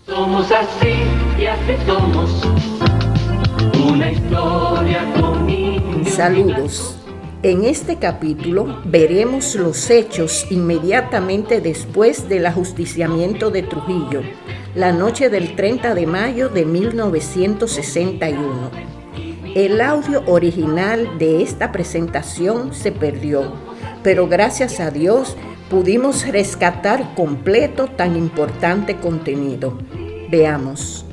Somos así y así somos. Una historia con niños. Saludos. En este capítulo veremos los hechos inmediatamente después del ajusticiamiento de Trujillo, la noche del 30 de mayo de 1961. El audio original de esta presentación se perdió, pero gracias a Dios pudimos rescatar completo tan importante contenido. Veamos.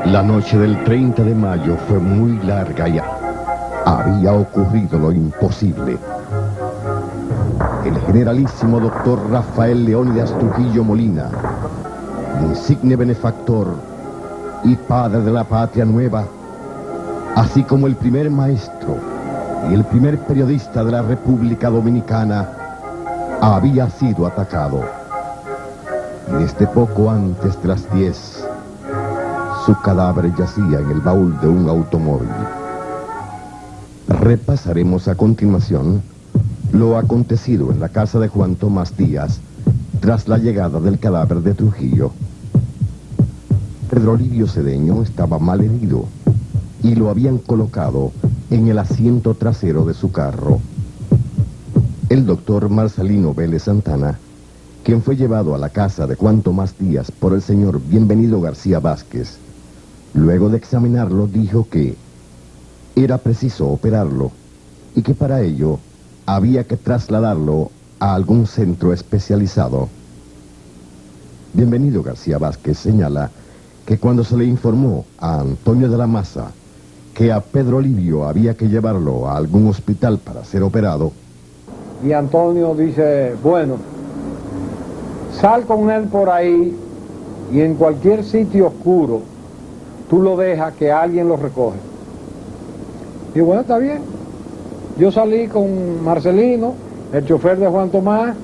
La noche del 30 de mayo fue muy larga y había ocurrido lo imposible. El generalísimo doctor Rafael Leónidas Trujillo Molina, insigne benefactor y padre de la patria nueva, así como el primer maestro y el primer periodista de la República Dominicana, había sido atacado. Y desde poco antes de las 10, su cadáver yacía en el baúl de un automóvil. Repasaremos a continuación lo acontecido en la casa de Juan Tomás Díaz tras la llegada del cadáver de Trujillo. Pedro Livio Cedeño estaba mal herido y lo habían colocado en el asiento trasero de su carro. El doctor Marcelino Vélez Santana, quien fue llevado a la casa de Juan Tomás Díaz por el señor Bienvenido García Vázquez, luego de examinarlo dijo que era preciso operarlo y que para ello había que trasladarlo a algún centro especializado. Bienvenido García Vázquez señala que cuando se le informó a Antonio de la Maza que a Pedro Livio había que llevarlo a algún hospital para ser operado, y Antonio dice, bueno, sal con él por ahí y en cualquier sitio oscuro tú lo dejas que alguien lo recoge. Y bueno, está bien. Yo salí con Marcelino, el chofer de Juan Tomás,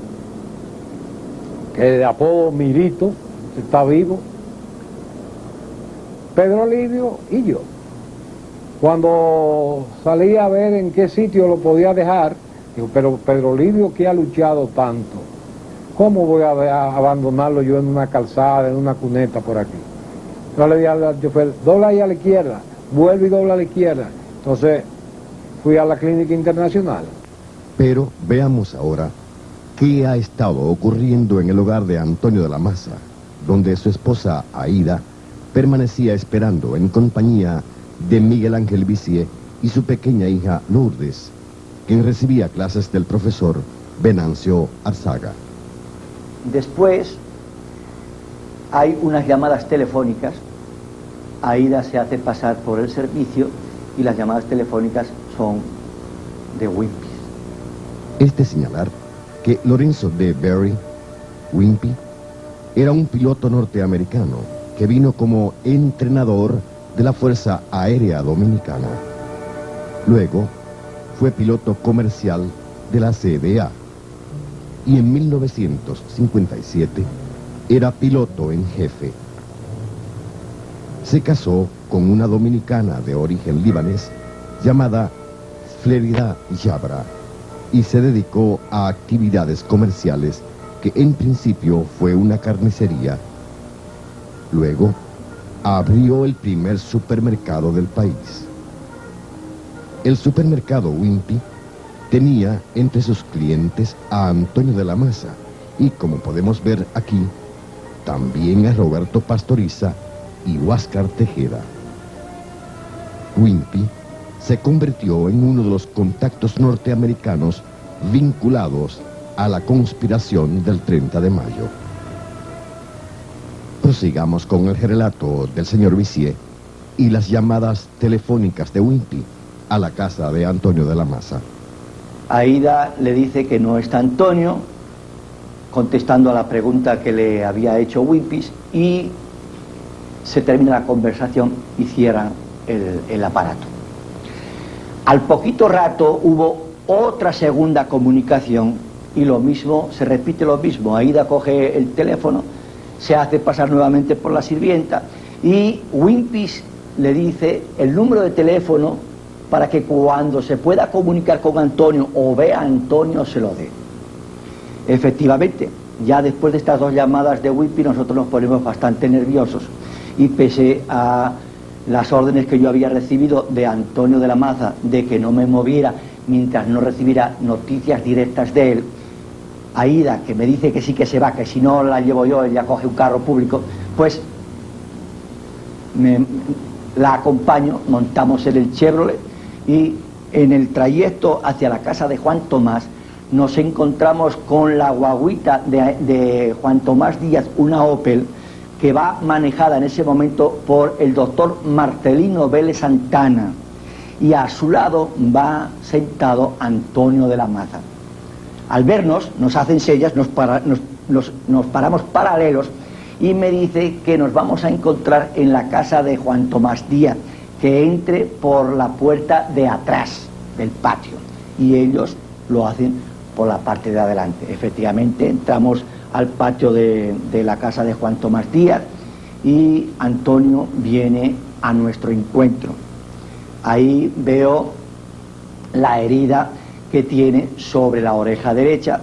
que de apodo Mirito, está vivo, Pedro Livio y yo. Cuando salí a ver en qué sitio lo podía dejar, digo, pero Pedro Livio que ha luchado tanto, ¿cómo voy a abandonarlo yo en una calzada, en una cuneta por aquí? Yo le dije al chofer, dobla ahí a la izquierda, vuelve y dobla a la izquierda. Entonces fui a la Clínica Internacional. Pero veamos ahora qué ha estado ocurriendo en el hogar de Antonio de la Maza, donde su esposa Aída permanecía esperando en compañía de Miguel Ángel Vicie y su pequeña hija Lourdes, quien recibía clases del profesor Venancio Arzaga. Después hay unas llamadas telefónicas. Aída se hace pasar por el servicio y las llamadas telefónicas son de Wimpy. Es de señalar que Lorenzo D. Berry, Wimpy, era un piloto norteamericano que vino como entrenador de la Fuerza Aérea Dominicana. Luego fue piloto comercial de la CDA y en 1957 era piloto en jefe. Se casó con una dominicana de origen libanés llamada Flérida Yabra y se dedicó a actividades comerciales que en principio fue una carnicería. Luego abrió el primer supermercado del país. El supermercado Wimpy tenía entre sus clientes a Antonio de la Maza y, como podemos ver aquí, también a Roberto Pastoriza y Huáscar Tejeda. Wimpy se convirtió en uno de los contactos norteamericanos vinculados a la conspiración del 30 de mayo. Prosigamos con el relato del señor Vicie y las llamadas telefónicas de Wimpy a la casa de Antonio de la Maza. Aída le dice que no está Antonio, contestando a la pregunta que le había hecho Wimpy, y se termina la conversación y cierran el aparato. Al poquito rato hubo otra segunda comunicación y lo mismo, se repite lo mismo. Aída coge el teléfono, se hace pasar nuevamente por la sirvienta y Wimpy le dice el número de teléfono para que cuando se pueda comunicar con Antonio o vea a Antonio se lo dé. Efectivamente, ya después de estas 2 llamadas de Whitby nosotros nos ponemos bastante nerviosos, y pese a las órdenes que yo había recibido de Antonio de la Maza de que no me moviera mientras no recibiera noticias directas de él, Aída, que me dice que sí que se va, que si no la llevo yo, ella coge un carro público, pues la acompaño, montamos en el Chevrolet, y en el trayecto hacia la casa de Juan Tomás nos encontramos con la guaguita de Juan Tomás Díaz, una Opel, que va manejada en ese momento por el doctor Marcelino Vélez Santana, y a su lado va sentado Antonio de la Maza. Al vernos, nos hacen señas, nos paramos paralelos, y me dice que nos vamos a encontrar en la casa de Juan Tomás Díaz, que entre por la puerta de atrás del patio, y ellos lo hacen por la parte de adelante. Efectivamente, entramos al patio de la casa de Juan Tomás Díaz, y Antonio viene a nuestro encuentro. Ahí veo la herida que tiene sobre la oreja derecha,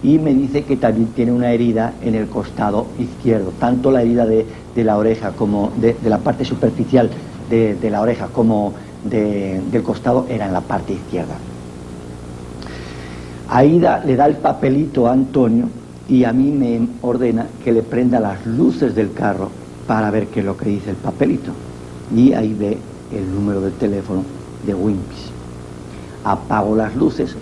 y me dice que también tiene una herida en el costado izquierdo, tanto la herida de la oreja como de la parte superficial de la oreja como del costado era en la parte izquierda. Aída le da el papelito a Antonio, y a mí me ordena que le prenda las luces del carro para ver qué es lo que dice el papelito, y ahí ve el número de teléfono de Whitby. Apago las luces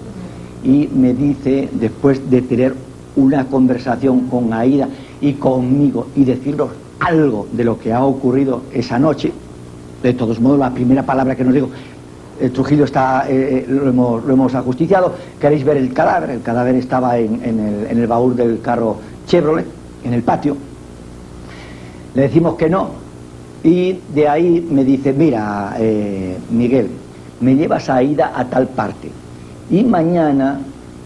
y me dice, después de tener una conversación con Aída y conmigo y decirnos algo de lo que ha ocurrido esa noche, de todos modos la primera palabra que nos dijo: el Trujillo está, lo hemos ajusticiado, ¿queréis ver el cadáver? El cadáver estaba en el baúl del carro Chevrolet, en el patio. Le decimos que no, y de ahí me dice: mira, Miguel, me llevas a Aída a tal parte, y mañana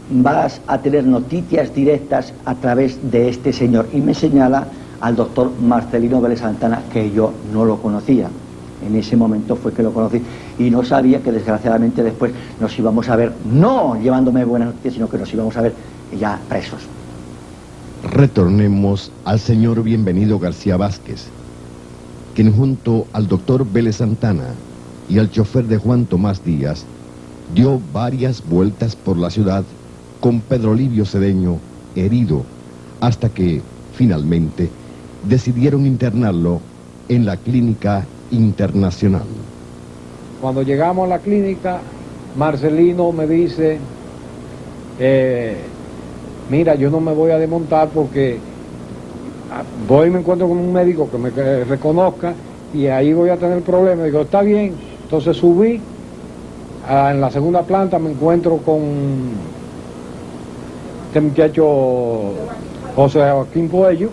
vas a tener noticias directas a través de este señor. Y me señala al doctor Marcelino Vélez Santana, que yo no lo conocía. En ese momento fue que lo conocí, y no sabía que desgraciadamente después nos íbamos a ver, no llevándome buenas noticias, sino que nos íbamos a ver ya presos. Retornemos al señor Bienvenido García Vázquez, quien junto al doctor Vélez Santana y al chofer de Juan Tomás Díaz dio varias vueltas por la ciudad con Pedro Livio Cedeño herido, hasta que finalmente decidieron internarlo en la Clínica Internacional. Cuando llegamos a la clínica, Marcelino me dice: mira, yo no me voy a desmontar porque voy y me encuentro con un médico que me reconozca, y ahí voy a tener problemas. Digo, está bien. Entonces subí en la segunda planta, me encuentro con este muchacho José Joaquín Puello,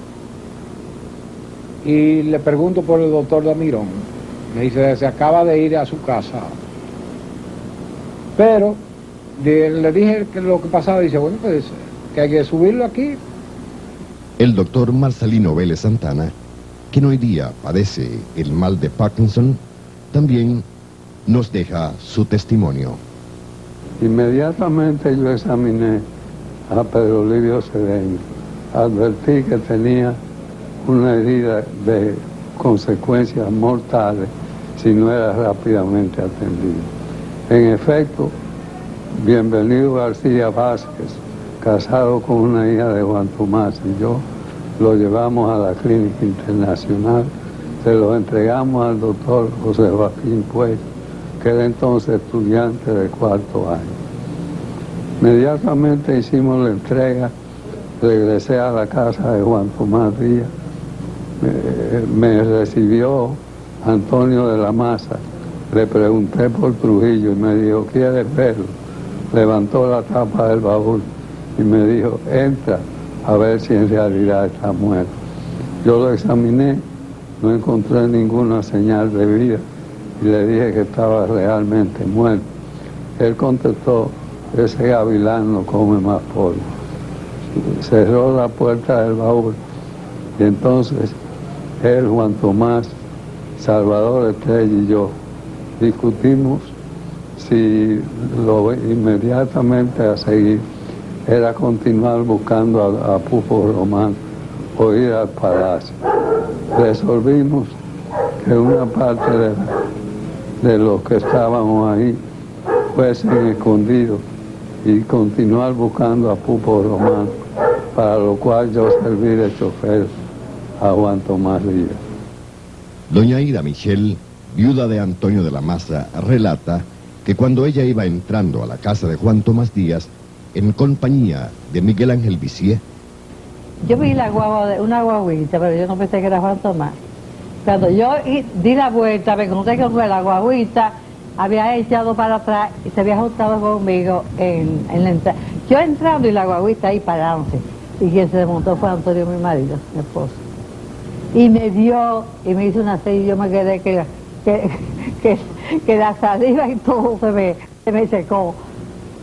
y le pregunto por el doctor Damirón. Me dice: se acaba de ir a su casa. Pero le dije que lo que pasaba. Dice: bueno, pues que hay que subirlo aquí. El doctor Marcelino Vélez Santana, quien hoy día padece el mal de Parkinson, también nos deja su testimonio. Inmediatamente yo examiné a Pedro Livio Cedeño. Advertí que tenía una herida de consecuencias mortales si no era rápidamente atendido. En efecto, Bienvenido García Vázquez, casado con una hija de Juan Tomás, y yo lo llevamos a la Clínica Internacional, se lo entregamos al doctor José Joaquín Puello, que era entonces estudiante de 4º año. Inmediatamente hicimos la entrega, regresé a la casa de Juan Tomás Díaz, me recibió Antonio de la Maza, le pregunté por Trujillo y me dijo: ¿quieres verlo? Levantó la tapa del baúl y me dijo: entra a ver si en realidad está muerto. Yo lo examiné, no encontré ninguna señal de vida y le dije que estaba realmente muerto. Él contestó: ese gavilán no come más pollo. Cerró la puerta del baúl y entonces él, Juan Tomás, Salvador Estrella y yo discutimos si inmediatamente a seguir era continuar buscando a Pupo Román o ir al palacio. Resolvimos que una parte de los que estábamos ahí fuesen escondidos y continuar buscando a Pupo Román, para lo cual yo serví de chofer a Juan Tomás Díaz. Doña Ida Michel, viuda de Antonio de la Maza, relata que cuando ella iba entrando a la casa de Juan Tomás Díaz, en compañía de Miguel Ángel Visier, yo vi la guagua, una guaguita, pero yo no pensé que era Juan Tomás. Cuando yo di la vuelta, me encontré con la guaguita, había echado para atrás y se había juntado conmigo en la entrada. Yo entrando y la guaguita ahí parándose. Y quien se desmontó fue Antonio, mi marido, mi esposo. Y me vio y me hizo una seña y yo me quedé que la saliva y todo se me secó.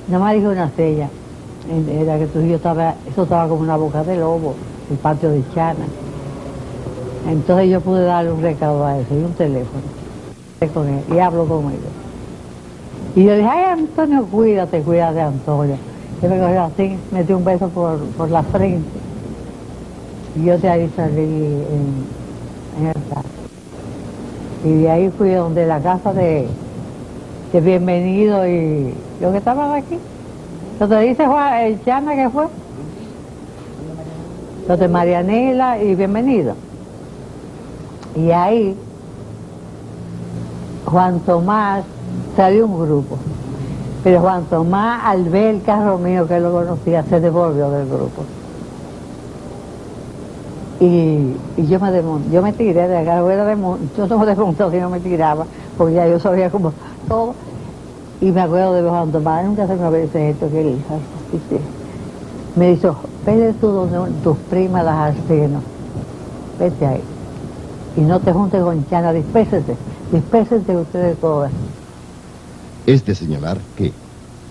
Nada más dijo una seña. Era que Trujillo estaba, eso estaba como una boca de lobo, el patio de Chana. Entonces yo pude darle un recado a eso y un teléfono con él, y hablo conmigo. Y yo dije, ay Antonio, cuídate Antonio. Yo me cogió así, metí un beso por la frente. Y yo de ahí salí en el carro. Y de ahí fui donde la casa de Bienvenido y los que estaban aquí. Entonces dice Juan, el Chana que fue. Entonces Marianela y Bienvenido. Y ahí Juan Tomás salió un grupo. Pero Juan Tomás, al ver el carro mío que lo conocía, se devolvió del grupo. Y yo me tiré de acá, yo no me desmontó si no me tiraba, porque ya yo sabía como todo. Y me acuerdo de Juan Tomás, nunca se me olvidó esto que él hizo. Me dijo, vete tú donde tus primas las Arseno, vete ahí. Y no te juntes con Chana, dispérsense ustedes todas. es de señalar que,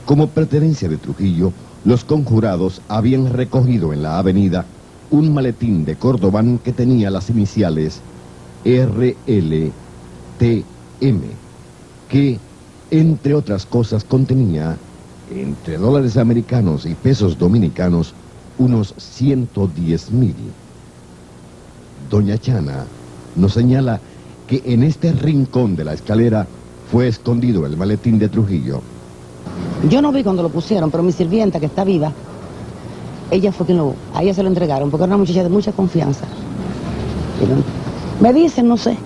como pertenencia de Trujillo, los conjurados habían recogido en la avenida un maletín de Cordobán que tenía las iniciales RLTM, que, entre otras cosas, contenía, entre dólares americanos y pesos dominicanos, unos 110,000. Doña Chana nos señala que en este rincón de la escalera fue escondido el maletín de Trujillo. Yo no vi cuando lo pusieron, pero mi sirvienta, que está viva, ella fue quien a ella se lo entregaron, porque era una muchacha de mucha confianza. Me dicen, no sé,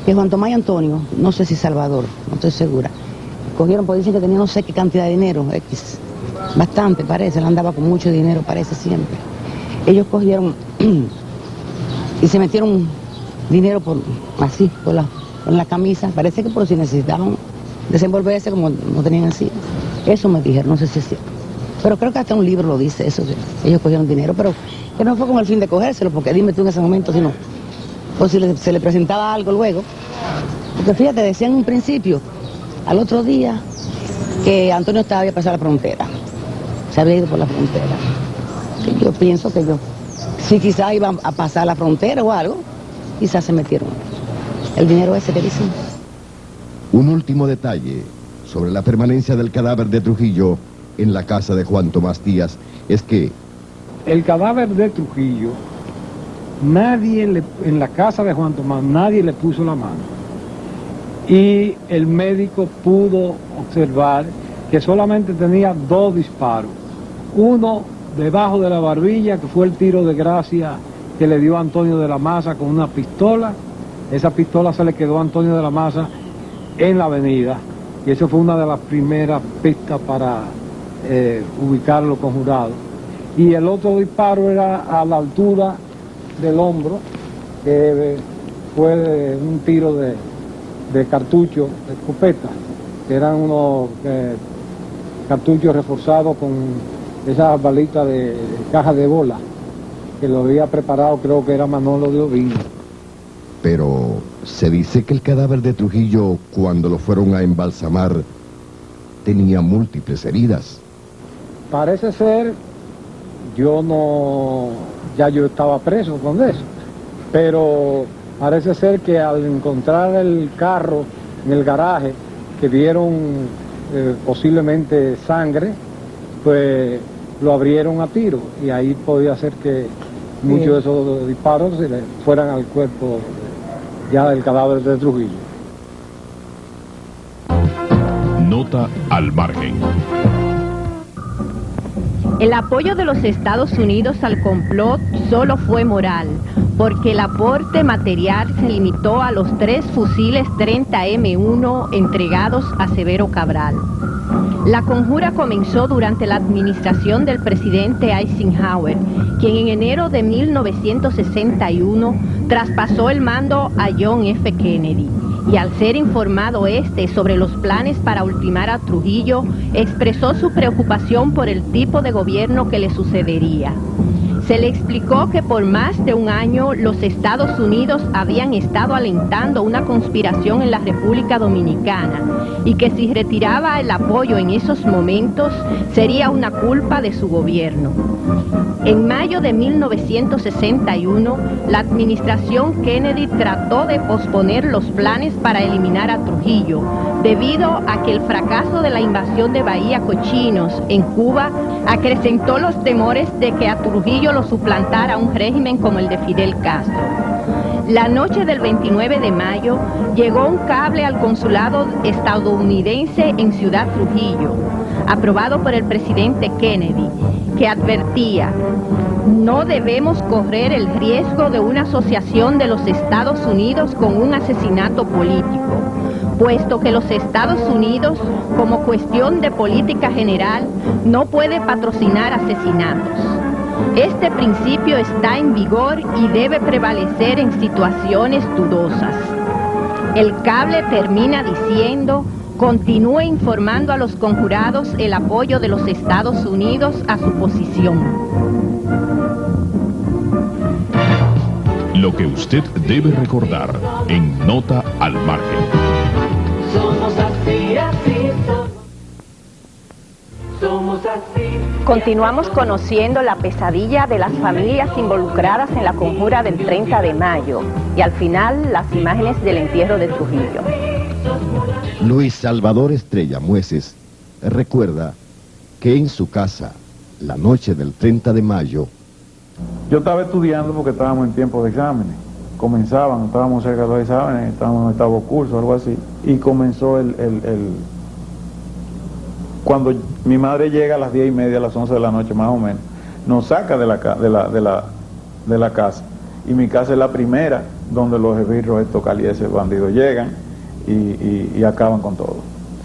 que Juan Tomás y Antonio, no sé si Salvador, no estoy segura, cogieron, porque dicen que tenía no sé qué cantidad de dinero, X, bastante parece, él andaba con mucho dinero, parece siempre. Ellos cogieron y se metieron dinero así, en la camisa, parece que por si necesitaban desenvolverse como no tenían así. Eso me dijeron, no sé si es cierto. Pero creo que hasta un libro lo dice, eso, que ellos cogieron dinero, pero que no fue con el fin de cogérselo, porque dime tú en ese momento si no, o si se le presentaba algo luego. Porque fíjate, decían en un principio, al otro día, que Antonio había pasado la frontera, se había ido por la frontera. Que yo pienso que si quizás iban a pasar la frontera o algo, quizás se metieron el dinero ese que dicen. Un último detalle sobre la permanencia del cadáver de Trujillo en la casa de Juan Tomás Díaz es que el cadáver de Trujillo, en la casa de Juan Tomás, nadie le puso la mano. Y el médico pudo observar que solamente tenía 2 disparos. Uno debajo de la barbilla, que fue el tiro de gracia que le dio Antonio de la Maza con una pistola. Esa pistola se le quedó a Antonio de la Maza en la avenida. Y eso fue una de las primeras pistas para ubicar los conjurados. Y el otro disparo era a la altura del hombro, que fue un tiro de cartucho, de escopeta, que eran unos cartuchos reforzados con esas balitas de caja de bola, que lo había preparado, creo que era Manolo de Ovino. pero se dice que el cadáver de Trujillo, cuando lo fueron a embalsamar, tenía múltiples heridas. Parece ser, ya yo estaba preso con eso, pero parece ser que al encontrar el carro en el garaje, que vieron posiblemente sangre, pues lo abrieron a tiro y ahí podía ser que muchos de esos disparos se le fueran al cuerpo ya del cadáver de Trujillo. Nota al margen. El apoyo de los Estados Unidos al complot solo fue moral, porque el aporte material se limitó a los 3 fusiles 30 M1 entregados a Severo Cabral. La conjura comenzó durante la administración del presidente Eisenhower, quien en enero de 1961 traspasó el mando a John F. Kennedy. Y al ser informado sobre los planes para ultimar a Trujillo, expresó su preocupación por el tipo de gobierno que le sucedería. Se le explicó que por más de un año los Estados Unidos habían estado alentando una conspiración en la República Dominicana y que si retiraba el apoyo en esos momentos sería una culpa de su gobierno. En mayo de 1961, la administración Kennedy trató de posponer los planes para eliminar a Trujillo, debido a que el fracaso de la invasión de Bahía Cochinos en Cuba acrecentó los temores de que a Trujillo lo suplantara un régimen como el de Fidel Castro. La noche del 29 de mayo llegó un cable al consulado estadounidense en Ciudad Trujillo, aprobado por el presidente Kennedy, que advertía: no debemos correr el riesgo de una asociación de los Estados Unidos con un asesinato político, puesto que los Estados Unidos, como cuestión de política general, no puede patrocinar asesinatos. Este principio está en vigor y debe prevalecer en situaciones dudosas. El cable termina diciendo: continúe informando a los conjurados el apoyo de los Estados Unidos a su posición. Lo que usted debe recordar en Nota al margen. Somos así, así somos así. Continuamos conociendo la pesadilla de las familias involucradas en la conjura del 30 de mayo y al final las imágenes del entierro de Trujillo. Luis Salvador Estrella Mueces recuerda que en su casa, la noche del 30 de mayo, yo estaba estudiando porque estábamos en tiempo de exámenes. Comenzaban, estábamos cerca de los exámenes, estábamos en octavo curso, algo así, y comenzó cuando mi madre llega a las 10:30, a las 11 de la noche más o menos, nos saca de la casa, y mi casa es la primera donde los esbirros estos calieses bandidos llegan y acaban con todo.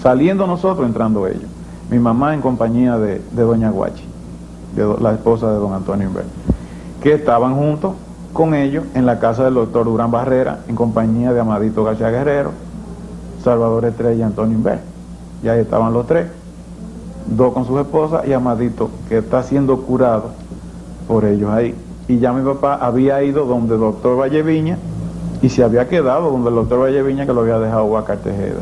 Saliendo nosotros, entrando ellos. Mi mamá en compañía de doña Guachi, la esposa de don Antonio Inver, que estaban juntos con ellos en la casa del doctor Durán Barrera, en compañía de Amadito García Guerrero, Salvador Estrella y Antonio Inver. Y ahí estaban los 3, 2 con sus esposas y Amadito, que está siendo curado por ellos ahí. Y ya mi papá había ido donde el doctor Valleviña y se había quedado donde el doctor Valleviña, que lo había dejado Huáscar Tejeda.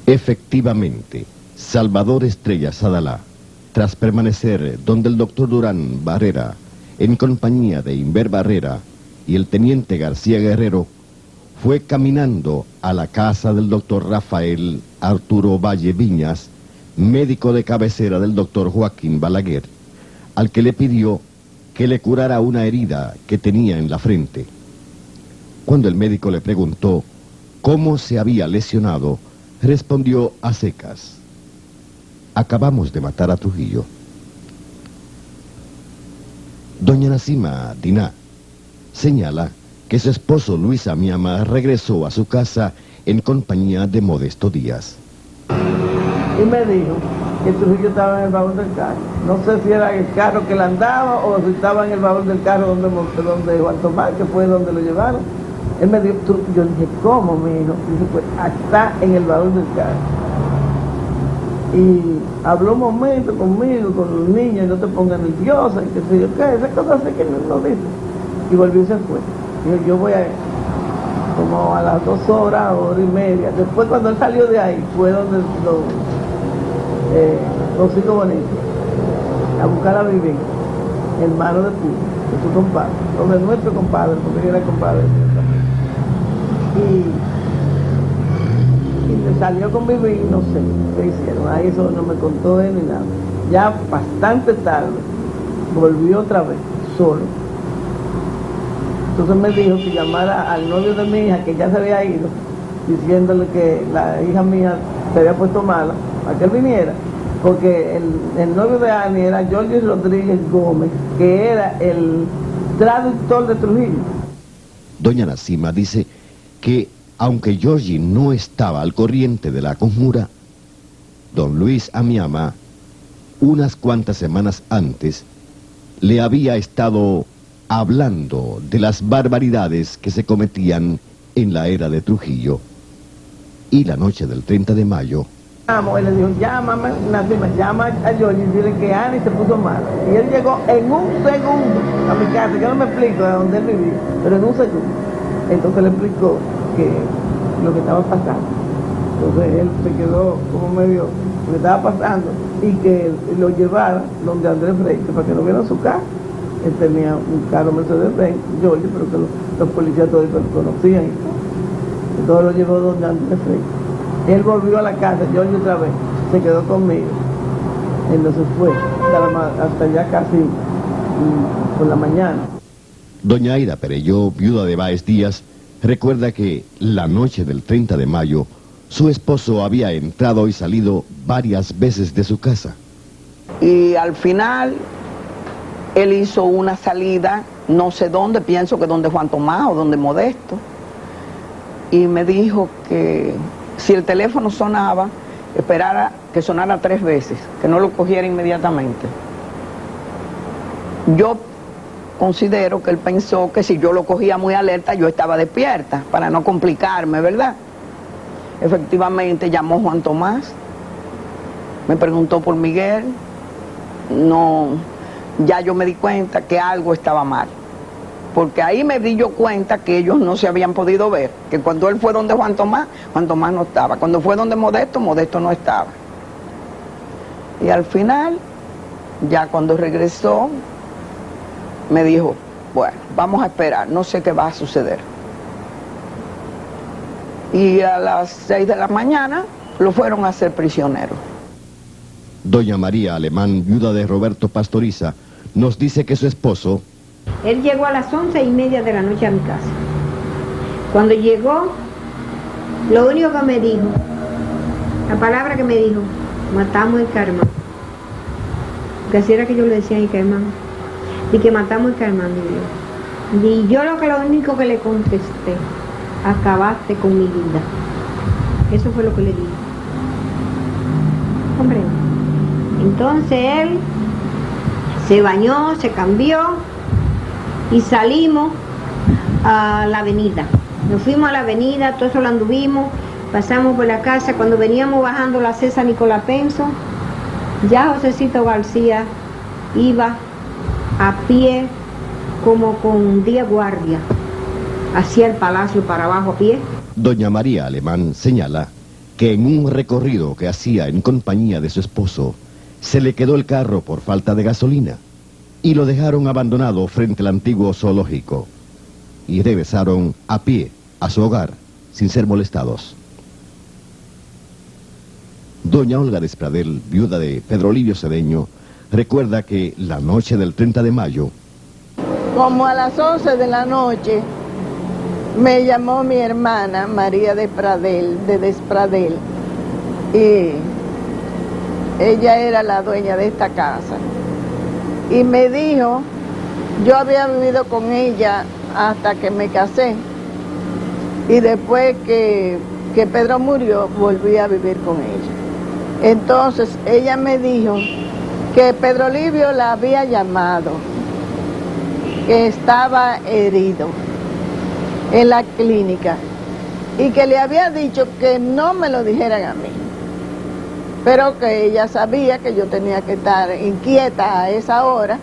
efectivamente, Salvador Estrella Sadalá, tras permanecer donde el doctor Durán Barrera, en compañía de Inver Barrera y el teniente García Guerrero, fue caminando a la casa del doctor Rafael Arturo Valle Viñas, médico de cabecera del doctor Joaquín Balaguer, al que le pidió que le curara una herida que tenía en la frente. Cuando el médico le preguntó cómo se había lesionado, respondió a secas: acabamos de matar a Trujillo. Doña Nacima Diná señala que su esposo Luis Amiama regresó a su casa en compañía de Modesto Díaz. Y me dijo que Trujillo estaba en el baúl del carro. No sé si era el carro que le andaba o si estaba en el baúl del carro donde Juan Tomás, que fue donde lo llevaron. Él me dijo, yo dije, ¿cómo, mi hijo? Dice, pues, está en el baúl del carro. Y habló un momento conmigo, con los niños, y no te pongas nerviosa, y que sé yo qué, esas cosas así que no dice. Y volvió y se fue. Dijo, yo voy a como a las 2 horas, 1:30. Después cuando él salió de ahí, fue donde los hijos bonitos, a buscar a vivir, hermano de tú, de tu compadre, donde nuestro compadre, porque yo era compadre de él también. Y me salió con vivir, no sé qué hicieron, ahí eso no me contó él ni nada. ya bastante tarde, volvió otra vez, solo. Entonces me dijo que llamara al novio de mi hija, que ya se había ido, diciéndole que la hija mía se había puesto mala, para que él viniera, porque el novio de Annie era Jorge Rodríguez Gómez, que era el traductor de Trujillo. Doña Nacima dice que, aunque Georgie no estaba al corriente de la conjura, don Luis Amiama, unas cuantas semanas antes, le había estado hablando de las barbaridades que se cometían en la era de Trujillo. Y la noche del 30 de mayo, Él le dijo, llámame, Nacima, llama a Georgie y dile que Annie se puso mala. Y él llegó en un segundo a mi casa, yo no me explico de dónde él vivía, pero en un segundo. Entonces le explicó que lo que estaba pasando. Entonces él se quedó como medio lo que estaba pasando y que lo llevara donde Andrés Freire, para que no viera su casa. Él tenía un carro Mercedes-Benz, Georgie, pero que los policías todos lo conocían y todo. Entonces lo llevó donde Andrés Freire. Él volvió a la casa, Georgie otra vez, se quedó conmigo. Entonces fue hasta ya casi por la mañana. doña Aida Perelló, viuda de Báez Díaz, recuerda que la noche del 30 de mayo, su esposo había entrado y salido varias veces de su casa. Y al final, él hizo una salida, no sé dónde, pienso que donde Juan Tomás o donde Modesto, y me dijo que si el teléfono sonaba, esperara que sonara 3 veces, que no lo cogiera inmediatamente. Yo considero que él pensó que si yo lo cogía muy alerta, yo estaba despierta, para no complicarme, ¿verdad? Efectivamente llamó Juan Tomás, me preguntó por Miguel, no, ya yo me di cuenta que algo estaba mal, porque ahí me di yo cuenta que ellos no se habían podido ver, que cuando él fue donde Juan Tomás no estaba, cuando fue donde Modesto no estaba. Y al final, ya cuando regresó, me dijo, bueno, vamos a esperar, no sé qué va a suceder. Y a las 6 de la mañana lo fueron a hacer prisionero. Doña María Alemán, viuda de Roberto Pastoriza, nos dice que su esposo... Él llegó a las 11:30 de la noche a mi casa. Cuando llegó, lo único que me dijo, la palabra que me dijo, matamos el Caimán. Porque así era que yo le decía a Caimán, y que matamos el Caimán, mi Dios. Y yo lo único que le contesté, acabaste con mi vida. Eso fue lo que le dije. Hombre, entonces él se bañó, se cambió y salimos a la avenida. Nos fuimos a la avenida, todo eso lo anduvimos, pasamos por la casa. Cuando veníamos bajando la César Nicolás Penso, ya Josecito García iba a pie como con 10 guardias hacia el palacio para abajo a pie. Doña María Alemán señala que en un recorrido que hacía en compañía de su esposo, se le quedó el carro por falta de gasolina y lo dejaron abandonado frente al antiguo zoológico y regresaron a pie a su hogar sin ser molestados. Doña Olga Despradel, viuda de Pedro Livio Cedeño, recuerda que la noche del 30 de mayo, como a las 11 de la noche, me llamó mi hermana María Despradel, de Despradel, y ella era la dueña de esta casa. Y me dijo, yo había vivido con ella hasta que me casé, y después que Pedro murió, volví a vivir con ella. Entonces ella me dijo que Pedro Livio la había llamado, que estaba herido en la clínica y que le había dicho que no me lo dijeran a mí, pero que ella sabía que yo tenía que estar inquieta a esa hora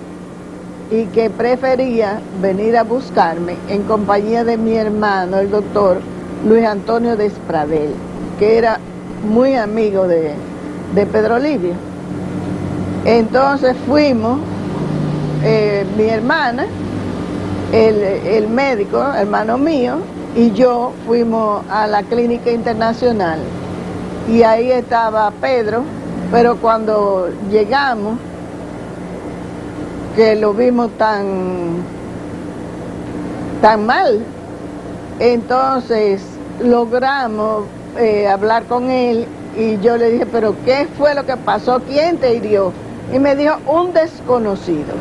y que prefería venir a buscarme en compañía de mi hermano, el doctor Luis Antonio Despradel, que era muy amigo de Pedro Livio. Entonces fuimos, mi hermana, el médico, hermano mío, y yo fuimos a la clínica internacional. Y ahí estaba Pedro Pero cuando llegamos, que lo vimos tan mal, entonces logramos hablar con él y yo le dije, pero ¿qué fue lo que pasó? ¿Quién te hirió? Y me dijo, un desconocido.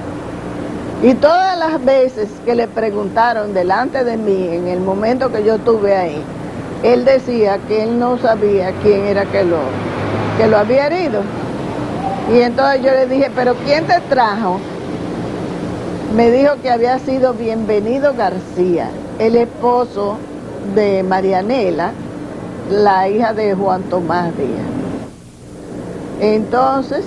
Y todas las veces que le preguntaron delante de mí, en el momento que yo estuve ahí, él decía que él no sabía quién era que lo había herido. Y entonces yo le dije, pero ¿quién te trajo? Me dijo que había sido Bienvenido García, el esposo de Marianela, la hija de Juan Tomás Díaz. Entonces,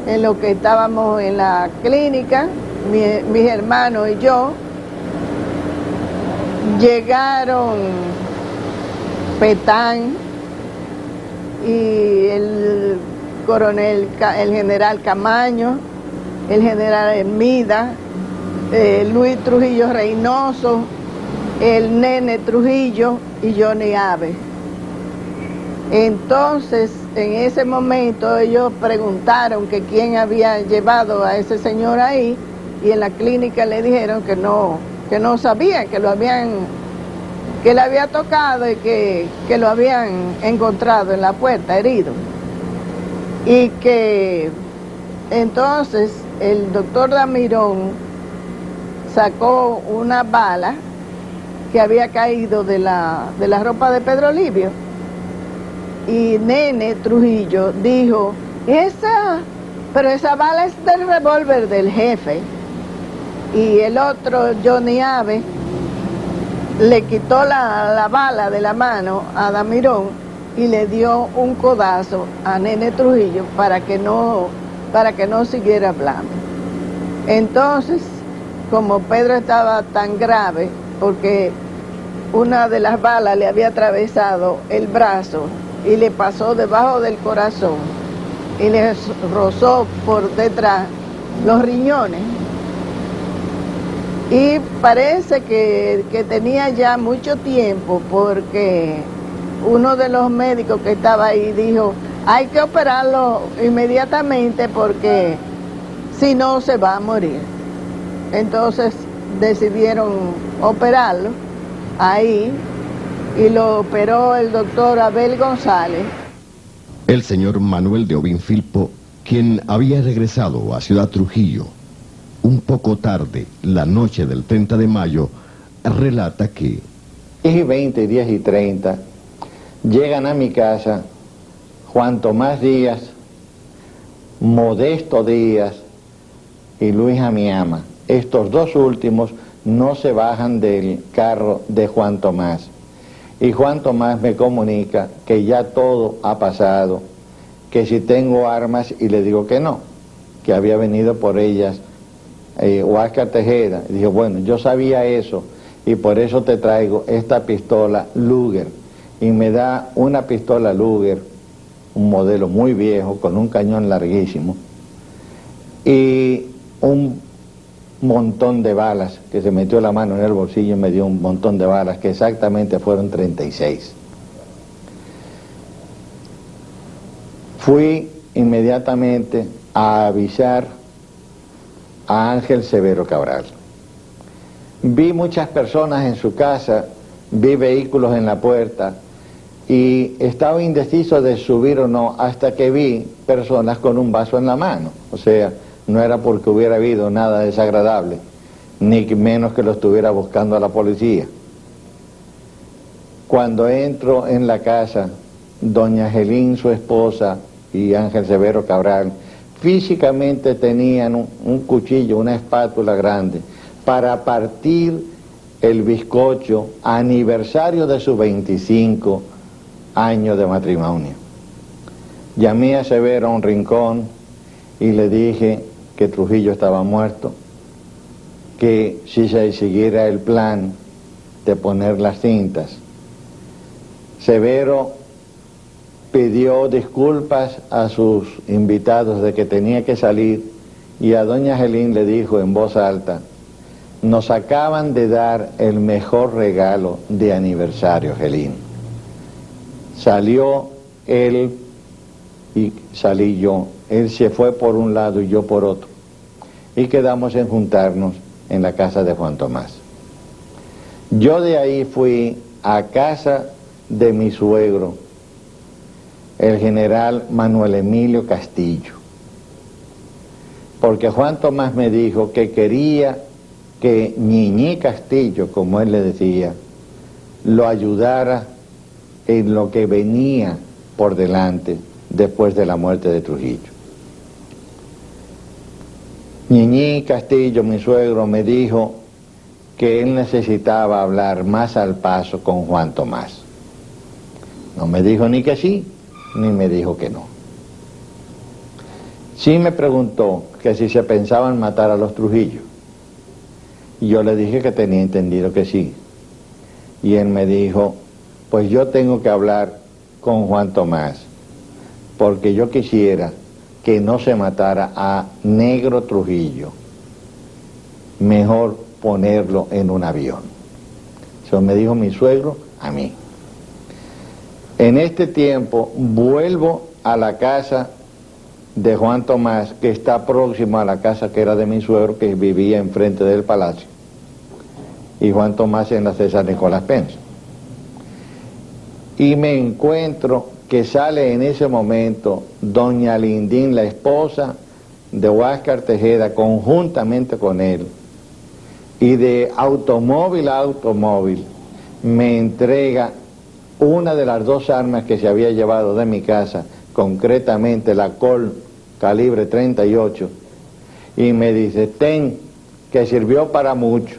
en lo que estábamos en la clínica, mis hermanos y yo, llegaron Petán y el general Camaño, el general Hermida, Luis Trujillo Reynoso, el Nene Trujillo y Johnny Abe. Entonces, en ese momento ellos preguntaron que quién había llevado a ese señor ahí, y en la clínica le dijeron que no sabían, que le había tocado y que lo habían encontrado en la puerta herido. Y que entonces el doctor Damirón sacó una bala que había caído de la ropa de Pedro Livio, y Nene Trujillo dijo, pero esa bala es del revólver del jefe. Y el otro, Johnny Abe, le quitó la bala de la mano a Damirón y le dio un codazo a Nene Trujillo para que no siguiera hablando. Entonces, como Pedro estaba tan grave, porque una de las balas le había atravesado el brazo y le pasó debajo del corazón y le rozó por detrás los riñones, y parece que tenía ya mucho tiempo, porque uno de los médicos que estaba ahí dijo, hay que operarlo inmediatamente porque si no se va a morir. Entonces decidieron operarlo ahí, y lo operó el doctor Abel González. El señor Manuel de Obín Filpo, quien había regresado a Ciudad Trujillo un poco tarde, la noche del 30 de mayo, relata que 10:20, 10:30, llegan a mi casa Juan Tomás Díaz, Modesto Díaz y Luis Amiama. Estos dos últimos no se bajan del carro de Juan Tomás. Y Juan Tomás me comunica que ya todo ha pasado, que si tengo armas, y le digo que no, que había venido por ellas Huáscar Tejeda. Y dije, bueno, yo sabía eso y por eso te traigo esta pistola Luger. Y me da una pistola Luger, un modelo muy viejo, con un cañón larguísimo, y un montón de balas, que se metió la mano en el bolsillo y me dio un montón de balas, que exactamente fueron 36. Fui inmediatamente a avisar a Ángel Severo Cabral. Vi muchas personas en su casa, vi vehículos en la puerta, y estaba indeciso de subir o no hasta que vi personas con un vaso en la mano. O sea, no era porque hubiera habido nada desagradable, ni menos que lo estuviera buscando a la policía. Cuando entro en la casa, doña Angelín, su esposa, y Ángel Severo Cabral, físicamente tenían un cuchillo, una espátula grande, para partir el bizcocho aniversario de sus 25 años de matrimonio. Llamé a Severo a un rincón y le dije que Trujillo estaba muerto, que si se siguiera el plan de poner las cintas. Severo pidió disculpas a sus invitados de que tenía que salir, y a doña Angelín le dijo en voz alta, nos acaban de dar el mejor regalo de aniversario, Angelín. Salió el y salí yo. Él se fue por un lado y yo por otro. Y quedamos en juntarnos en la casa de Juan Tomás. Yo de ahí fui a casa de mi suegro, el general Manuel Emilio Castillo, porque Juan Tomás me dijo que quería que Ñiñi Castillo, como él le decía, lo ayudara en lo que venía por delante después de la muerte de Trujillo. Ñiñi Castillo, mi suegro, me dijo que él necesitaba hablar más al paso con Juan Tomás. No me dijo ni que sí, ni me dijo que no. Sí me preguntó que si se pensaban matar a los Trujillo. Y yo le dije que tenía entendido que sí. Y él me dijo, pues yo tengo que hablar con Juan Tomás, porque yo quisiera que no se matara a Negro Trujillo. Mejor ponerlo en un avión. Eso me dijo mi suegro a mí. En este tiempo vuelvo a la casa de Juan Tomás, que está próximo a la casa que era de mi suegro, que vivía enfrente del palacio, y Juan Tomás en la César Nicolás Pence. Y me encuentro que sale en ese momento doña Lindín, la esposa de Huáscar Tejeda, conjuntamente con él, y de automóvil a automóvil me entrega una de las dos armas que se había llevado de mi casa, concretamente la Colt calibre 38, y me dice, ten, que sirvió para mucho.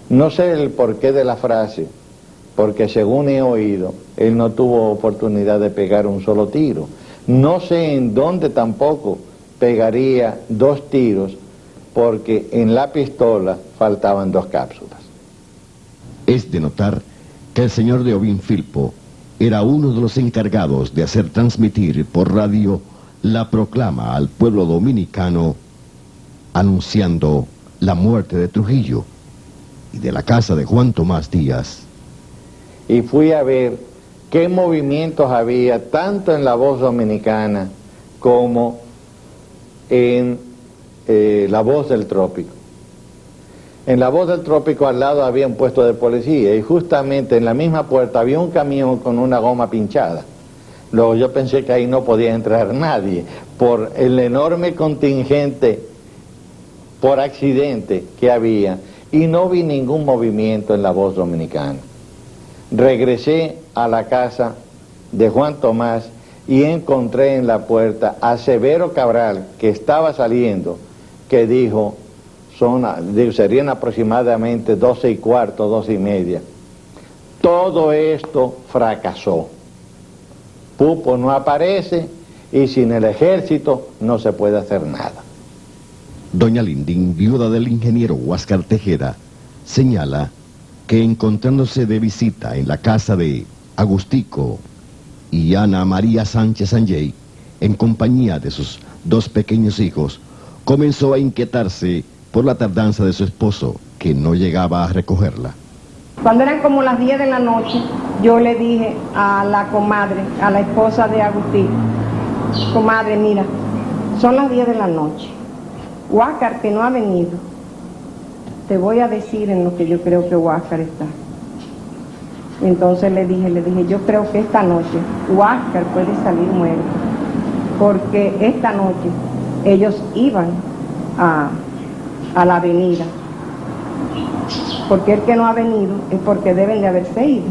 No sé el porqué de la frase, porque según he oído, él no tuvo oportunidad de pegar un solo tiro. No sé en dónde tampoco pegaría 2 tiros, porque en la pistola faltaban 2 cápsulas. Es de notar que el señor de Obín Filpo era uno de los encargados de hacer transmitir por radio la proclama al pueblo dominicano anunciando la muerte de Trujillo y de la casa de Juan Tomás Díaz. Y fui a ver qué movimientos había tanto en La Voz Dominicana como en La Voz del Trópico. En La Voz del Trópico al lado había un puesto de policía y justamente en la misma puerta había un camión con una goma pinchada. Luego yo pensé que ahí no podía entrar nadie por el enorme contingente por accidente que había, y no vi ningún movimiento en La Voz Dominicana. Regresé a la casa de Juan Tomás y encontré en la puerta a Severo Cabral, que estaba saliendo, que dijo, serían aproximadamente 12:15, 12:30. Todo esto fracasó. Pupo no aparece y sin el ejército no se puede hacer nada. Doña Lindín, viuda del ingeniero Huáscar Tejeda, señala que encontrándose de visita en la casa de Agustico y Ana María Sánchez Sanjay, en compañía de sus 2 pequeños hijos, comenzó a inquietarse por la tardanza de su esposo, que no llegaba a recogerla. Cuando eran como las 10 de la noche, yo le dije a la comadre, a la esposa de Agustín, comadre, mira, son las 10 de la noche, Huáscar que no ha venido, te voy a decir en lo que yo creo que Huáscar está. Y entonces le dije, yo creo que esta noche Huáscar puede salir muerto, porque esta noche ellos iban a la avenida, porque el que no ha venido es porque deben de haberse ido.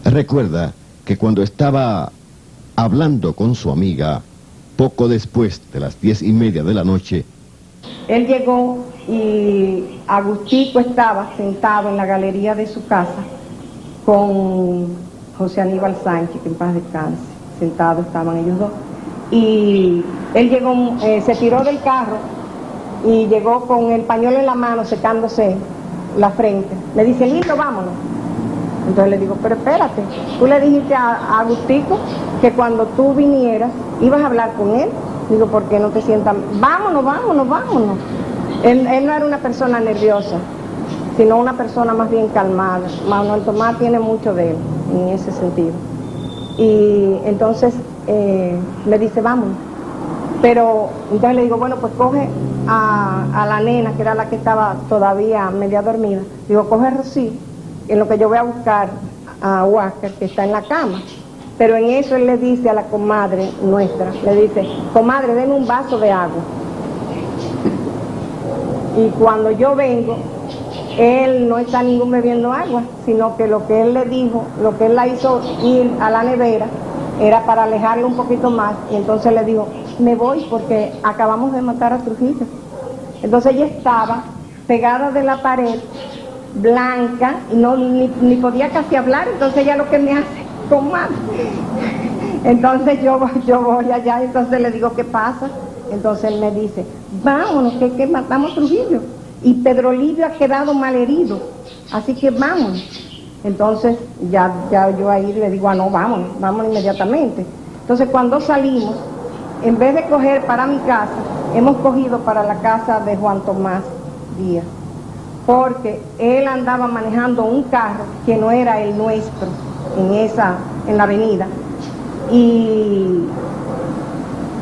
Recuerda que cuando estaba hablando con su amiga, poco después de las 10:30 de la noche, él llegó y Agustico estaba sentado en la galería de su casa con José Aníbal Sánchez, que en paz descanse, sentados estaban ellos dos, y él llegó, se tiró del carro y llegó con el pañuelo en la mano secándose la frente. Me dice, listo, vámonos. Entonces le digo, pero espérate, tú le dijiste a Agustico que cuando tú vinieras ibas a hablar con él. Digo, ¿por qué no te sientas? Vámonos. Él no era una persona nerviosa, sino una persona más bien calmada. Manuel Tomás tiene mucho de él en ese sentido. Y entonces me dice, vamos. Pero entonces le digo, bueno, pues coge a la nena, que era la que estaba todavía media dormida. Digo, coge a Rosy, en lo que yo voy a buscar a Huáscar, que está en la cama. Pero en eso él le dice a la comadre nuestra, le dice, comadre, denme un vaso de agua. Y cuando yo vengo, él no está ningún bebiendo agua, sino que lo que él le dijo, lo que él la hizo ir a la nevera, era para alejarlo un poquito más. Y entonces le dijo, me voy porque acabamos de matar a Trujillo. Entonces ella estaba pegada de la pared, blanca, y no, ni podía casi hablar. Entonces ella lo que me hace, comadre. Entonces yo voy allá, entonces le digo, ¿qué pasa? Entonces él me dice, vámonos, que matamos a Trujillo. Y Pedro Livio ha quedado malherido, así que vámonos. Entonces ya yo ahí le digo, no, vámonos inmediatamente. Entonces cuando salimos, en vez de coger para mi casa, hemos cogido para la casa de Juan Tomás Díaz, porque él andaba manejando un carro que no era el nuestro en la avenida, y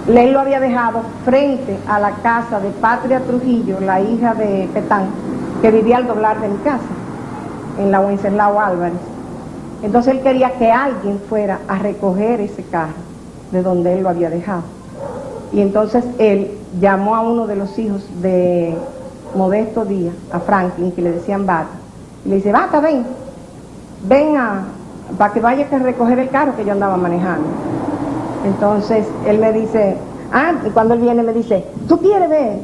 él lo había dejado frente a la casa de Patria Trujillo, la hija de Petán, que vivía al doblar de mi casa, en la Wenceslao Álvarez. Entonces él quería que alguien fuera a recoger ese carro de donde él lo había dejado. Y entonces él llamó a uno de los hijos de Modesto Díaz, a Franklin, que le decían Bata, y le dice, Bata, ven para que vaya a recoger el carro que yo andaba manejando. Entonces él me dice, y cuando él viene me dice, ¿tú quieres ver?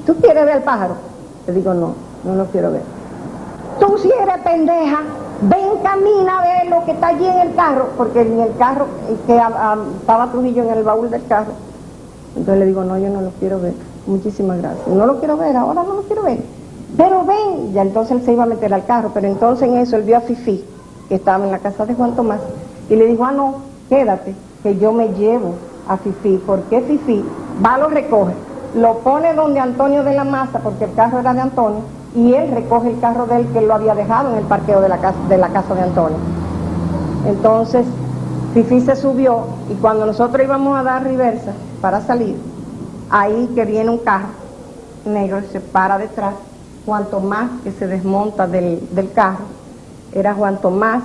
¿Tú quieres ver el pájaro? Le digo, no lo quiero ver. Tú si eres pendeja, ven, camina a ver lo que está allí en el carro, porque en el carro, estaba Trujillo en el baúl del carro. Entonces le digo, no, yo no lo quiero ver, muchísimas gracias. No lo quiero ver, ahora no lo quiero ver. Pero ven, ya entonces él se iba a meter al carro, pero entonces en eso él vio a Fifi, que estaba en la casa de Juan Tomás, y le dijo, no, quédate, que yo me llevo a Fifi, porque Fifi va, lo recoge, lo pone donde Antonio de la Maza, porque el carro era de Antonio, y él recoge el carro de él, que él lo había dejado en el parqueo de la casa de Antonio. Entonces Fifi se subió, y cuando nosotros íbamos a dar reversa para salir, ahí que viene un carro negro, se para detrás, Juan Tomás, que se desmonta del carro, era Juan Tomás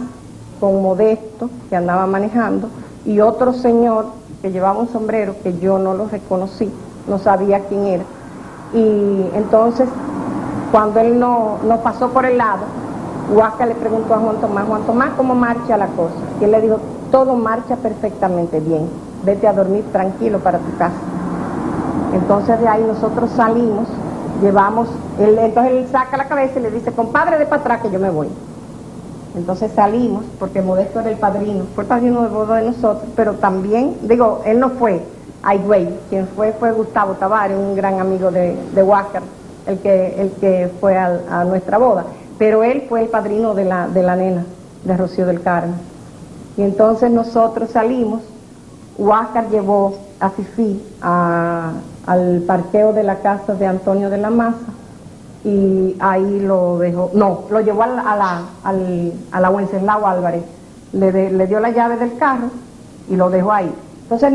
con Modesto, que andaba manejando, y otro señor que llevaba un sombrero que yo no lo reconocí, no sabía quién era. Y entonces, cuando él nos pasó por el lado, Huáscar le preguntó a Juan Tomás, ¿cómo marcha la cosa? Y él le dijo, todo marcha perfectamente bien, vete a dormir tranquilo para tu casa. Entonces de ahí nosotros salimos, entonces él saca la cabeza y le dice, compadre, de para atrás que yo me voy. Entonces salimos, porque Modesto era fue el padrino de boda de nosotros, pero también, él no fue a Higüey, quien fue Gustavo Tavares, un gran amigo de Huáscar, el que fue a nuestra boda, pero él fue el padrino de la nena, de Rocío del Carmen. Y entonces nosotros salimos, Huáscar llevó a Fifi al parqueo de la casa de Antonio de la Maza, y ahí lo dejó, lo llevó a la Wenceslao Álvarez, le dio la llave del carro y lo dejó ahí. Entonces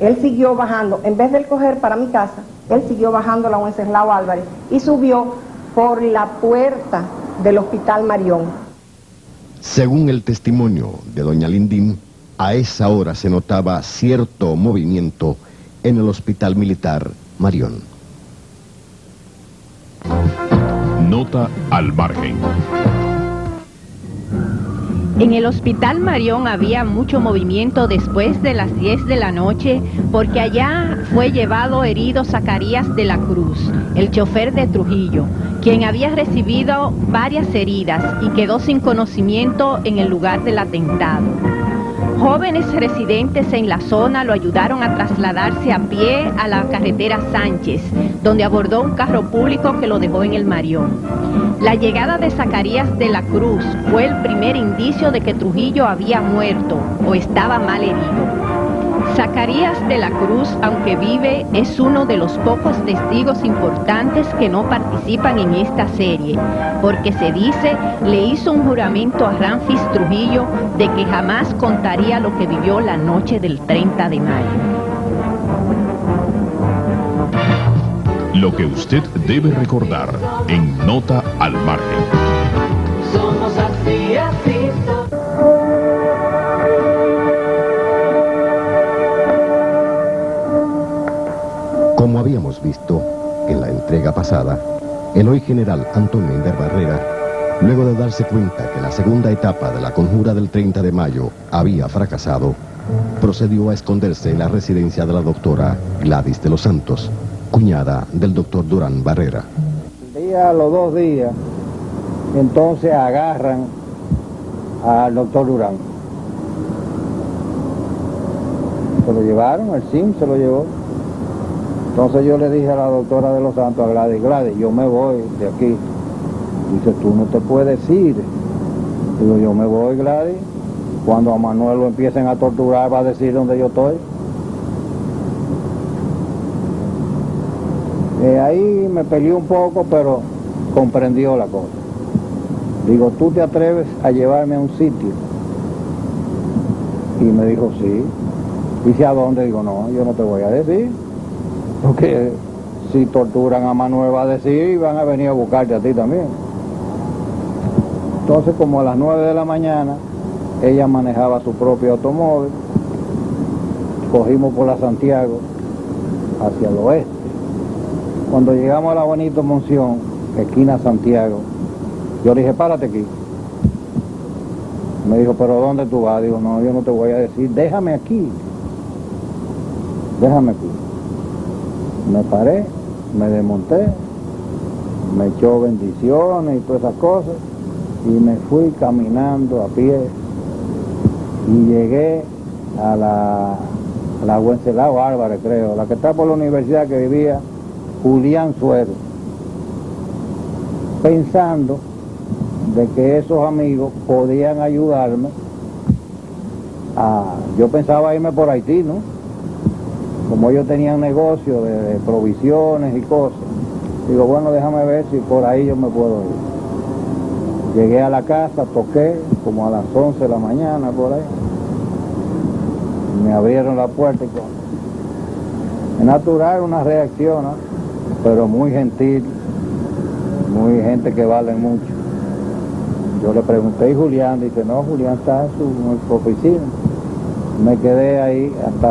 él siguió bajando, en vez de él coger para mi casa, él siguió bajando la Wenceslao Álvarez y subió por la puerta del Hospital Marión. Según el testimonio de doña Lindín, a esa hora se notaba cierto movimiento en el Hospital Militar Marión. Nota al margen. En el Hospital Marión había mucho movimiento después de las 10 de la noche, porque allá fue llevado herido Zacarías de la Cruz, el chofer de Trujillo, quien había recibido varias heridas y quedó sin conocimiento en el lugar del atentado. Jóvenes residentes en la zona lo ayudaron a trasladarse a pie a la carretera Sánchez, donde abordó un carro público que lo dejó en el Marión. La llegada de Zacarías de la Cruz fue el primer indicio de que Trujillo había muerto o estaba mal herido. Zacarías de la Cruz, aunque vive, es uno de los pocos testigos importantes que no participan en esta serie, porque se dice le hizo un juramento a Ramfis Trujillo de que jamás contaría lo que vivió la noche del 30 de mayo. Lo que usted debe recordar en Nota al Margen. Somos así, así. Como habíamos visto en la entrega pasada, el hoy general Antonio Inder Barrera, luego de darse cuenta que la segunda etapa de la conjura del 30 de mayo había fracasado, procedió a esconderse en la residencia de la doctora Gladys de los Santos, cuñada del doctor Durán Barrera. A los 2 días, entonces agarran al doctor Durán. Se lo llevaron, el SIM se lo llevó. Entonces yo le dije a la doctora de los Santos, a Gladys, yo me voy de aquí. Dice, tú no te puedes ir. Digo, yo me voy, Gladys. Cuando a Manuel lo empiecen a torturar, va a decir dónde yo estoy. Ahí me peleé un poco, pero comprendió la cosa. Digo, ¿tú te atreves a llevarme a un sitio? Y me dijo, sí. Dice, ¿a dónde? Digo, no, yo no te voy a decir. Porque si torturan a Manuel va a decir y van a venir a buscarte a ti también. Entonces, como a las 9 de la mañana, ella manejaba su propio automóvil. Cogimos por la Santiago hacia el oeste. Cuando llegamos a la Benito Monción, esquina Santiago, yo le dije, párate aquí. Me dijo, ¿pero dónde tú vas? Digo, no, yo no te voy a decir, déjame aquí. Déjame aquí. Me paré, me desmonté, me echó bendiciones y todas esas cosas, y me fui caminando a pie, y llegué a la Wenceslao Álvarez, creo, la que está por la universidad, que vivía Julián Suero, pensando de que esos amigos podían ayudarme yo pensaba irme por Haití, ¿no? Como ellos tenían negocio de provisiones y cosas, digo, bueno, déjame ver si por ahí yo me puedo ir. Llegué a la casa, toqué como a las 11 de la mañana por ahí. Me abrieron la puerta y todo. Es natural una reacción, ¿no? Pero muy gentil, muy gente que vale mucho. Yo le pregunté y Julián, dice, no, Julián está en su oficina. Me quedé ahí hasta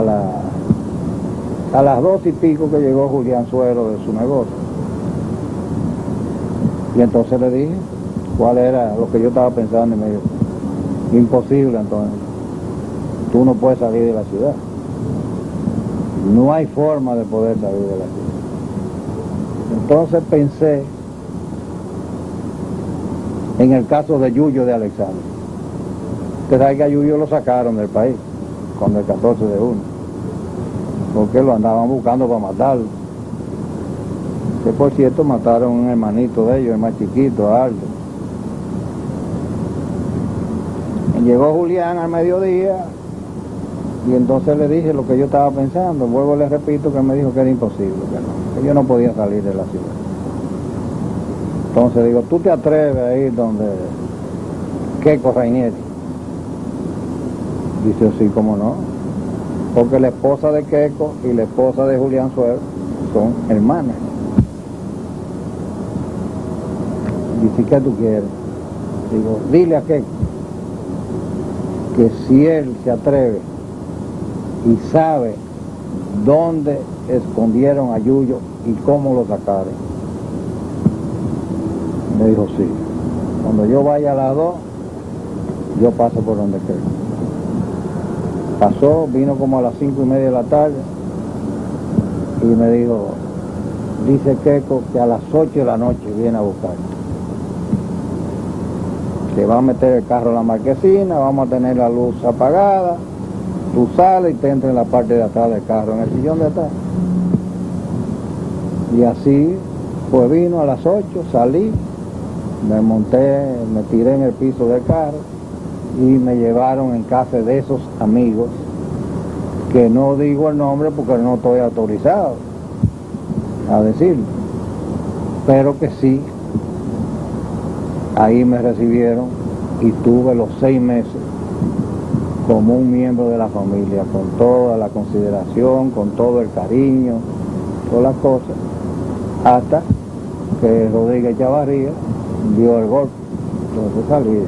a las 2 y pico que llegó Julián Suero de su negocio. Y entonces le dije cuál era lo que yo estaba pensando y me dijo, imposible, Antonio, tú no puedes salir de la ciudad. No hay forma de poder salir de la ciudad. Entonces pensé en el caso de Yuyo de Alexander. Usted sabe que a Yuyo lo sacaron del país con el 14 de junio, porque lo andaban buscando para matarlo. Que por cierto mataron a un hermanito de ellos, el más chiquito, Aldo. Y llegó Julián al mediodía y entonces le dije lo que yo estaba pensando. Luego le repito que me dijo que era imposible, que yo no podía salir de la ciudad. Entonces digo, ¿tú te atreves a ir donde Queco Rainieri? Dice, sí, cómo no. Porque la esposa de Queco y la esposa de Julián Suero son hermanas. Dice, ¿qué tú quieres? Digo, dile a Queco que si él se atreve y sabe dónde escondieron a Yuyo y cómo lo sacaron. Me dijo, sí. Cuando yo vaya a las 2, yo paso por donde quiera. Pasó, vino como a las 5:30 de la tarde y me dijo, dice Queco que a las 8 de la noche viene a buscar. Que va a meter el carro en la marquesina, vamos a tener la luz apagada, tú sales y te entras en la parte de atrás del carro, en el sillón de atrás. Y así, pues vino a las 8, salí, me monté, me tiré en el piso del carro y me llevaron en casa de esos amigos que no digo el nombre porque no estoy autorizado a decirlo, pero que sí, ahí me recibieron y tuve los 6 meses como un miembro de la familia, con toda la consideración, con todo el cariño, todas las cosas, hasta que Rodríguez Chavarría dio el golpe, entonces salí de ahí.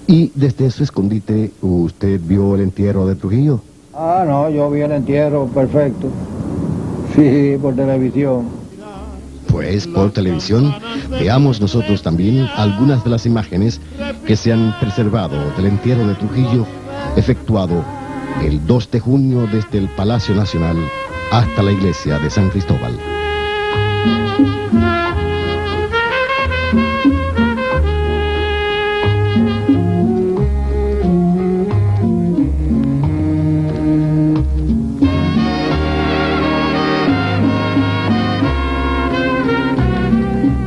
¿Y desde su escondite usted vio el entierro de Trujillo? Ah, no, yo vi el entierro perfecto, sí, por televisión. Pues por televisión, veamos nosotros también algunas de las imágenes que se han preservado del entierro de Trujillo, efectuado el 2 de junio desde el Palacio Nacional hasta la iglesia de San Cristóbal.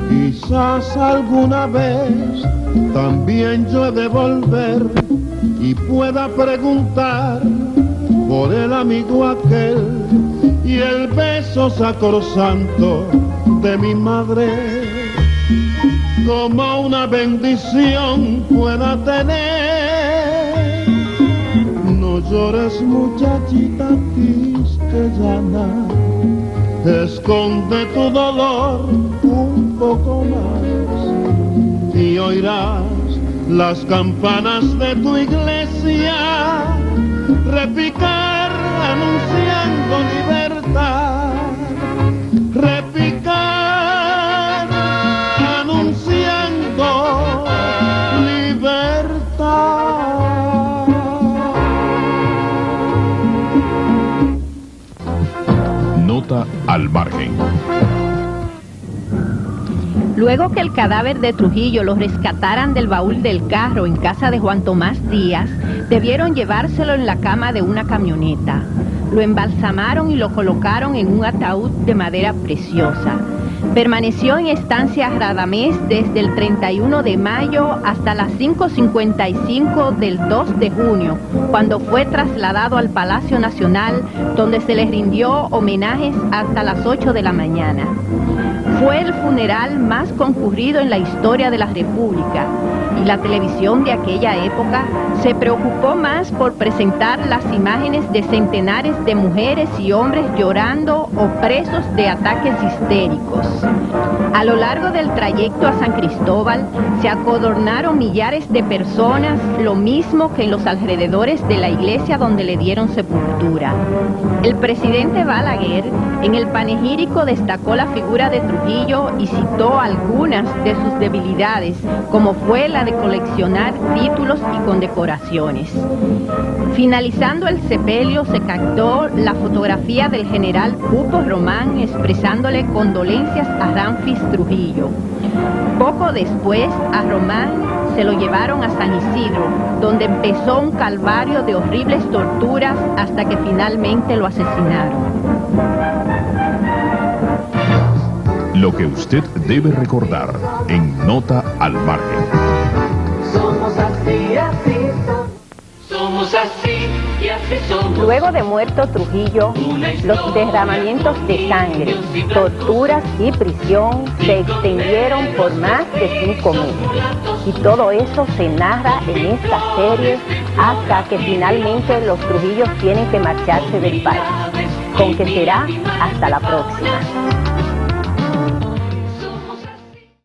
Quizás alguna vez también yo he de volver y pueda preguntar por el amigo aquel y el beso sacrosanto de mi madre, como una bendición pueda tener. No llores, muchachita quisqueyana, esconde tu dolor un poco más y oirás las campanas de tu iglesia repicar anunciando libertad, repicar anunciando libertad. Nota al margen. Luego que el cadáver de Trujillo lo rescataran del baúl del carro en casa de Juan Tomás Díaz, debieron llevárselo en la cama de una camioneta. Lo embalsamaron y lo colocaron en un ataúd de madera preciosa. Permaneció en estancia Radamés desde el 31 de mayo hasta las 5:55 del 2 de junio, cuando fue trasladado al Palacio Nacional, donde se le rindió homenajes hasta las 8 de la mañana. Fue el funeral más concurrido en la historia de la República y la televisión de aquella época se preocupó más por presentar las imágenes de centenares de mujeres y hombres llorando o presos de ataques histéricos. A lo largo del trayecto a San Cristóbal se acodornaron millares de personas, lo mismo que en los alrededores de la iglesia donde le dieron sepultura. El presidente Balaguer en el panegírico destacó la figura de Trujillo y citó algunas de sus debilidades, como fue la de coleccionar títulos y condecoraciones. Finalizando el sepelio se captó la fotografía del general Pupo Román expresándole condolencias a Ramfis Trujillo. Poco después a Román se lo llevaron a San Isidro, donde empezó un calvario de horribles torturas hasta que finalmente lo asesinaron. Lo que usted debe recordar en Nota al margen. Somos así, así somos así y así somos. Luego de muerto Trujillo, los derramamientos de sangre, torturas y prisión se extendieron por más de 5 meses. Y todo eso se narra en esta serie hasta que finalmente los Trujillos tienen que marcharse del país. Con que será hasta la próxima.